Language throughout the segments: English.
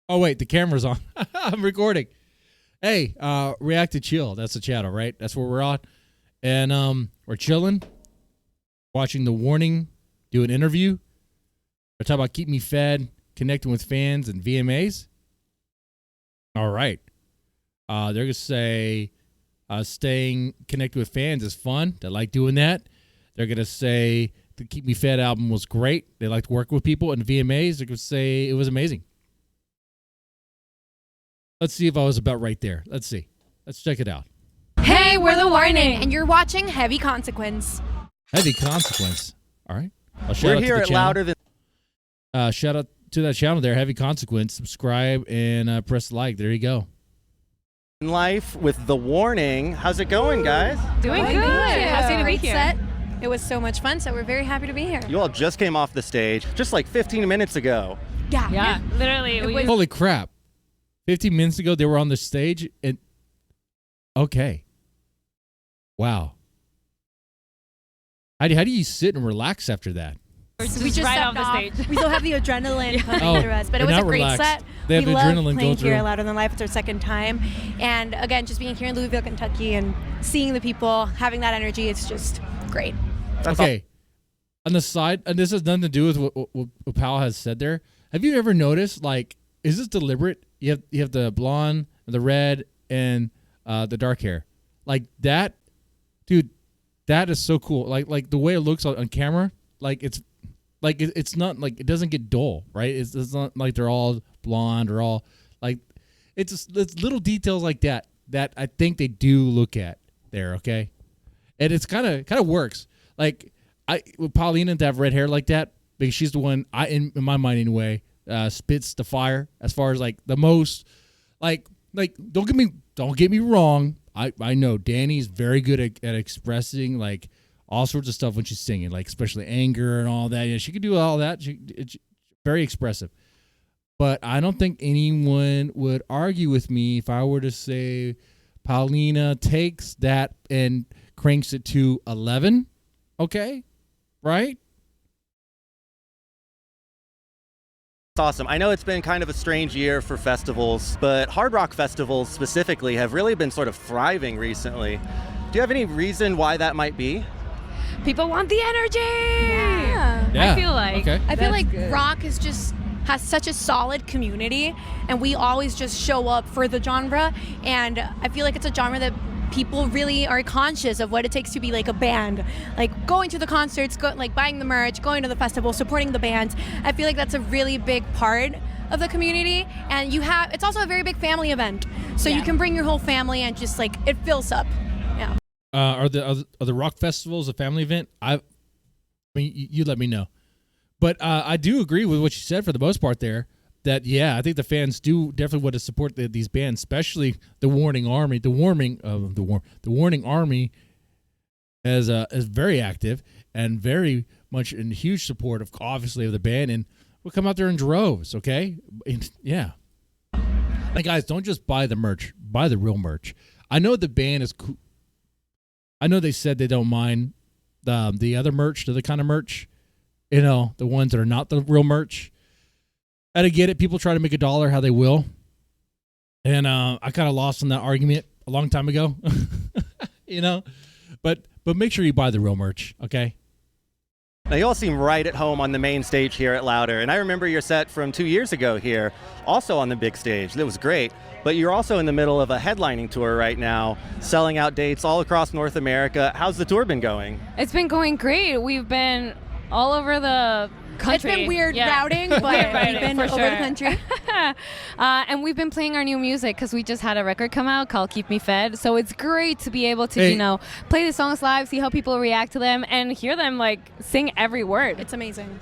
Oh, wait, the camera's on. I'm recording. Hey, React to Chill. That's the channel, right? That's where we're on. And we're chilling, watching The Warning, do an interview. We're talking about Keep Me Fed, connecting with fans and VMAs. All right. They're going to say staying connected with fans is fun. They like doing that. They're going to say the Keep Me Fed album was great. They like to work with people. And VMAs, they're going to say it was amazing. Let's see if I was about right there. Let's see. Let's check it out. Hey, we're The Warning, and you're watching Heavy Consequence. Heavy Consequence. All right. We're here at Louder Than... Shout out to that channel there, Heavy Consequence. Subscribe and press like. There you go. Life with The Warning. How's it going, guys? Doing good. Happy to be Great here. set. It was so much fun, so we're very happy to be here. You all just came off the stage just like 15 minutes ago. Yeah. Literally. Holy crap. 15 minutes ago, they were on the stage. And okay. Wow. How do you sit and relax after that? We just right stepped off the off. stage. We still have the adrenaline pumping Oh, through us, but it they're was a not great relaxed. set. They have we the love adrenaline playing go through. here at Louder Than Life. It's our second time, and again, just being here in Louisville, Kentucky, and seeing the people having that energy, it's just great. Okay. On the side, and this has nothing to do with what Powell has said there. Have you ever noticed, like, is this deliberate? You have the blonde, the red, and the dark hair. Like that, dude, that is so cool. Like the way it looks on camera, it's not like it doesn't get dull, right? It's not like they're all blonde or all like it's little details like that I think they do look at there, okay? And it's kind of works. Like with Paulina to have red hair like that, because she's the one in my mind anyway, spits the fire as far as like the most like don't get me wrong. I know Danny's very good at expressing like all sorts of stuff when she's singing, like especially anger and all that. Yeah, she can do all that. It's very expressive. But I don't think anyone would argue with me if I were to say Paulina takes that and cranks it to 11. Okay? Right? It's awesome. I know it's been kind of a strange year for festivals, but hard rock festivals specifically have really been sort of thriving recently. Do you have any reason why that might be? People want the energy. Yeah. Yeah. I feel like. Okay. I feel That's like good. rock is just has such a solid community, and we always just show up for the genre. And I feel like it's a genre that people really are conscious of what it takes to be like a band, like going to the concerts, like buying the merch, going to the festival, supporting the bands. I feel like that's a really big part of the community, and it's also a very big family event, so you can bring your whole family and just like it fills up. Yeah. Are the rock festivals a family event? I mean, you let me know. But I do agree with what you said for the most part there. That I think the fans do definitely want to support these bands, especially the Warning Army. The Warning Army is very active and very much in huge support of obviously of the band, and will come out there in droves. Okay, and, yeah. And guys, don't just buy the merch. Buy the real merch. I know the band is cool. I know they said they don't mind the other merch, the kind of merch, the ones that are not the real merch. I get it. People try to make a dollar how they will. And I kind of lost on that argument a long time ago, But make sure you buy the real merch, okay? Now, you all seem right at home on the main stage here at Louder, and I remember your set from 2 years ago here, also on the big stage. That was great. But you're also in the middle of a headlining tour right now, selling out dates all across North America. How's the tour been going? It's been going great. We've been all over the country. It's been weird routing, but we've been over the country. And we've been playing our new music because we just had a record come out called Keep Me Fed. So it's great to be able to, play the songs live, see how people react to them, and hear them sing every word. It's amazing.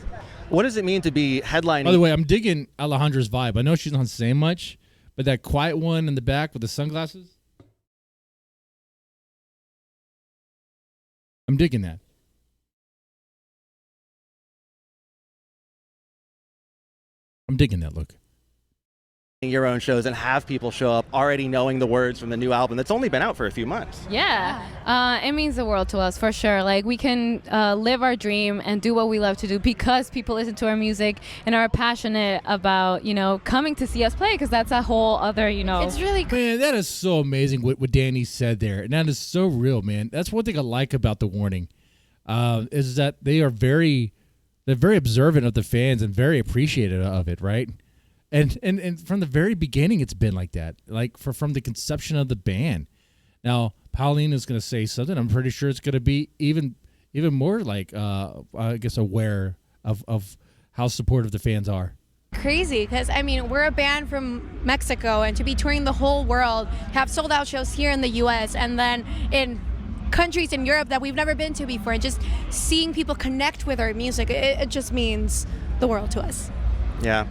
What does it mean to be headlining? By the way, I'm digging Alejandra's vibe. I know she's not saying much, but that quiet one in the back with the sunglasses, I'm digging that. I'm digging that look. your own shows and have people show up already knowing the words from the new album that's only been out for a few months. Yeah, it means the world to us for sure. Like we can live our dream and do what we love to do because people listen to our music and are passionate about, coming to see us play, because that's a whole other, It's really Man, that is so amazing what Danny said there. And that is so real, man. That's one thing I like about The Warning, is that they're very observant of the fans and very appreciative of it, right? And from the very beginning, it's been like that, like from the conception of the band. Now, Pauline is going to say something. I'm pretty sure it's going to be even more like, I guess, aware of how supportive the fans are. crazy because we're a band from Mexico, and to be touring the whole world, have sold out shows here in the US and then in countries in Europe that we've never been to before, and just seeing people connect with our music, it just means the world to us. Yeah,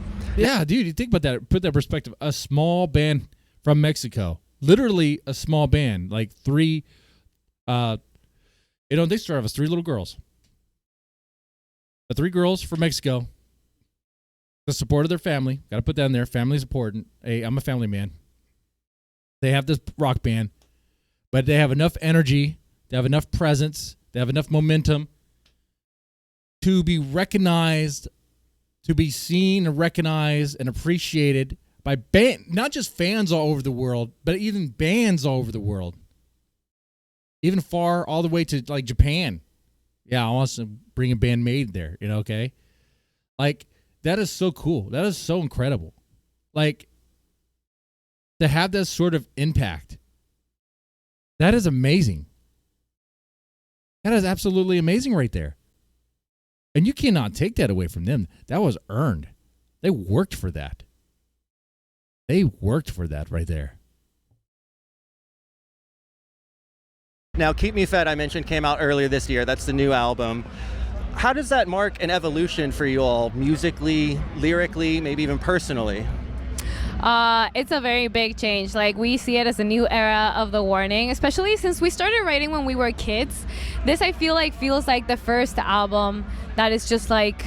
dude, you think about that, put that in perspective. A small band from Mexico, literally a small band, like three, they started as three little girls. The three girls from Mexico, the support of their family, got to put that in there. Family's important. Hey, I'm a family man. They have this rock band, but they have enough energy, they have enough presence, they have enough momentum to be recognized, to be seen and recognized and appreciated by not just fans all over the world, but even bands all over the world, even far all the way to like Japan. Yeah, I want to bring a band made there, okay? Like, that is so cool. That is so incredible. Like, to have that sort of impact, that is amazing. That is absolutely amazing right there. And you cannot take that away from them. That was earned. They worked for that. They worked for that right there. Now, Keep Me Fed, I mentioned, came out earlier this year. That's the new album. How does that mark an evolution for you all, musically, lyrically, maybe even personally? It's a very big change. Like, we see it as a new era of The Warning, especially since we started writing when we were kids. This, I feel like, feels like the first album that is just like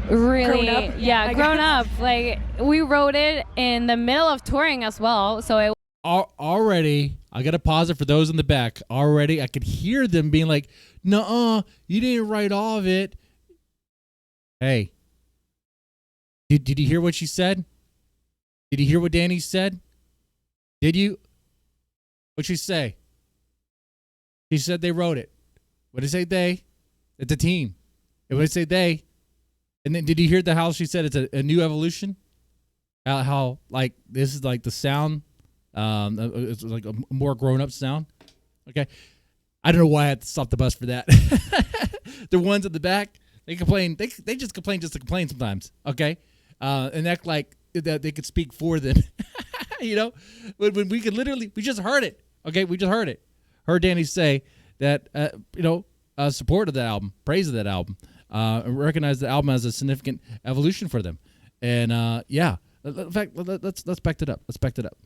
really grown up. Like, we wrote it in the middle of touring as well, so it already, I gotta pause it for those in the back. Already, I could hear them being like, "Nuh-uh, you didn't write all of it." Hey, did you hear what she said? Did you hear what Danny said? Did you? What'd she say? She said they wrote it. What did it say? They? It's a team. And what did it say? They? And then did you hear how she said it's a new evolution? How like this is like the sound. It's like a more grown-up sound. Okay. I don't know why I had to stop the bus for that. The ones at the back, they complain. They just complain just to complain sometimes. Okay. And act like that they could speak for them. When we could literally, we just heard it. Okay. We just heard it. Heard Danny say that, support of that album, praise of that album, and recognize the album as a significant evolution for them. And, in fact, let's back it up. Let's back it up.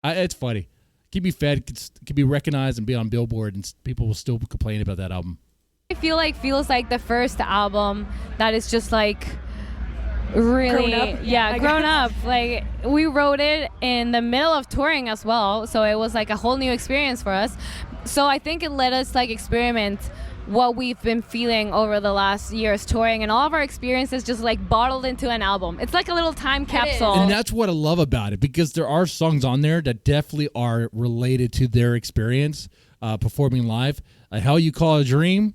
It's funny. Keep Me Fed could be recognized and be on Billboard, and people will still complain about that album. I feel like feels like the first album that is just like really grown up. Like, we wrote it in the middle of touring as well, so it was like a whole new experience for us. So I think it let us like experiment what we've been feeling over the last years touring, and all of our experiences just like bottled into an album. It's like a little time capsule. And that's what I love about it, because there are songs on there that definitely are related to their experience performing live. Hell You Call a Dream.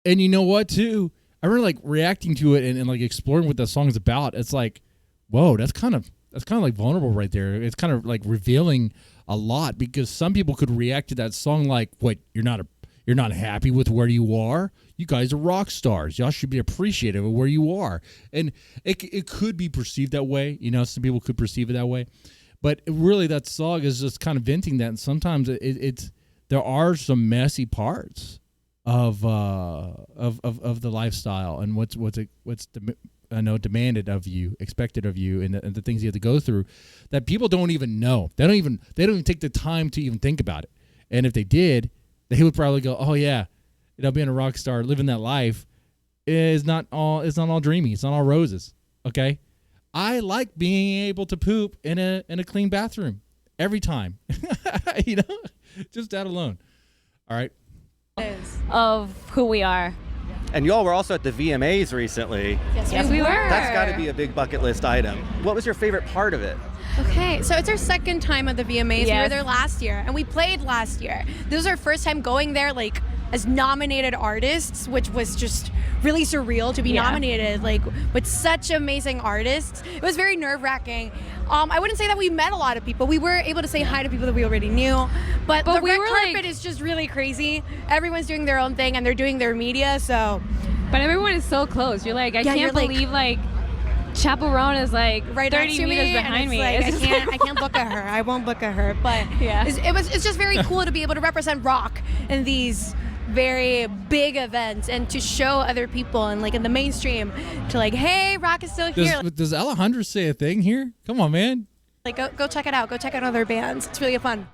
And you know what, too? I remember like reacting to it and like exploring what that song's about. It's like, whoa, that's kind of like vulnerable right there. It's kind of like revealing a lot, because some people could react to that song like, what, you're not happy with where you are? You guys are rock stars. Y'all should be appreciative of where you are. And it could be perceived that way. Some people could perceive it that way. But really, that song is just kind of venting that. And sometimes there are some messy parts of the lifestyle and what's demanded of you, expected of you, and the things you have to go through that people don't even know. They don't even take the time to even think about it. And if they did, they would probably go, "Oh yeah, being a rock star, living that life, is not all dreamy. It's not all roses. Okay, I like being able to poop in a clean bathroom every time. You know, just that alone. All right. Of who we are. And y'all were also at the VMAs recently. Yes, we were. That's got to be a big bucket list item. What was your favorite part of it? Okay, so it's our second time at the VMAs. We were Yes. there last year, and we played last year. This was our first time going there, like, as nominated artists, which was just really surreal to be nominated, like, with such amazing artists. It was very nerve-wracking. I wouldn't say that we met a lot of people. We were able to say hi to people that we already knew, but the we red were, carpet like- is just really crazy. Everyone's doing their own thing, and they're doing their media, so... But everyone is so close. You're like, I Yeah, you're can't believe like Chaperone is like right 30 next to meters me, behind and me. it's It's like, I can't look at her. I won't look at her. But Yeah. it's just very cool to be able to represent rock in these very big events and to show other people and like in the mainstream to like, hey, rock is still here. Does Alejandro say a thing here? Come on, man. Like go check it out. Go check out other bands. It's really fun.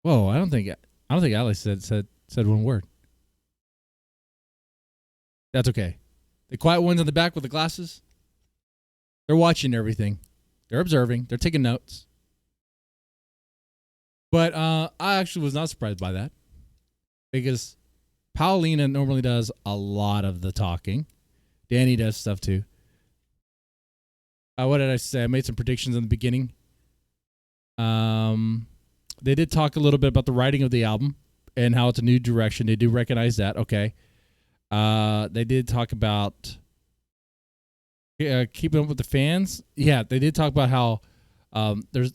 Whoa, I don't think Alex said one word. That's okay. The quiet ones in the back with the glasses, they're watching everything. They're observing. They're taking notes. But I actually was not surprised by that because Paulina normally does a lot of the talking. Danny does stuff too. What did I say? I made some predictions in the beginning. They did talk a little bit about the writing of the album and how it's a new direction. They do recognize that. Okay. They did talk about keeping up with the fans. Yeah, they did talk about how there's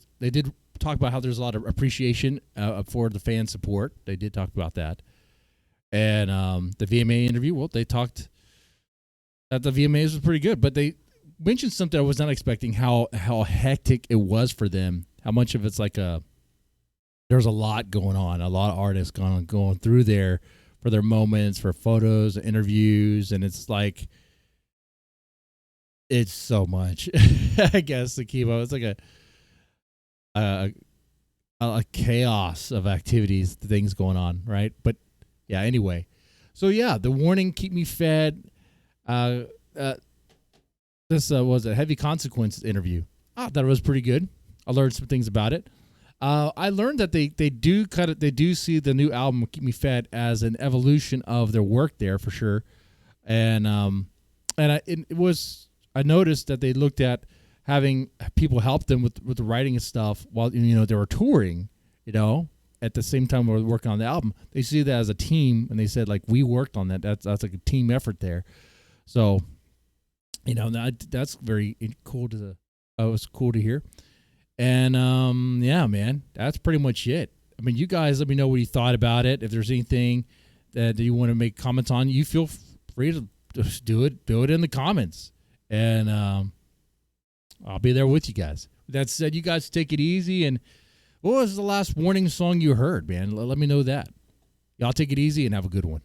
a lot of appreciation for the fan support. They did talk about that. And the VMA interview, well, they talked that the VMAs was pretty good, but they mentioned something I was not expecting, how hectic it was for them, how much of it's like there's a lot going on, a lot of artists going through there for their moments, for photos, interviews, and it's like, it's so much, I guess, to keep up. It's like a chaos of activities, things going on, right? But yeah, anyway. So yeah, the warning, keep me fed. This was a Heavy Consequences interview. I thought it was pretty good. I learned some things about it. I learned that they do see the new album Keep Me Fed as an evolution of their work there for sure, and I noticed that they looked at having people help them with the writing and stuff while they were touring, at the same time we were working on the album. They see that as a team, and they said like we worked on that. That's like a team effort there, so that's very cool was cool to hear. And yeah, man, that's pretty much it. I mean, you guys let me know what you thought about it. If there's anything that you want to make comments on, you feel free to just do it in the comments, and I'll be there with you guys. With that said, you guys take it easy. And what was the last warning song you heard, man? Let me know that. Y'all take it easy and have a good one.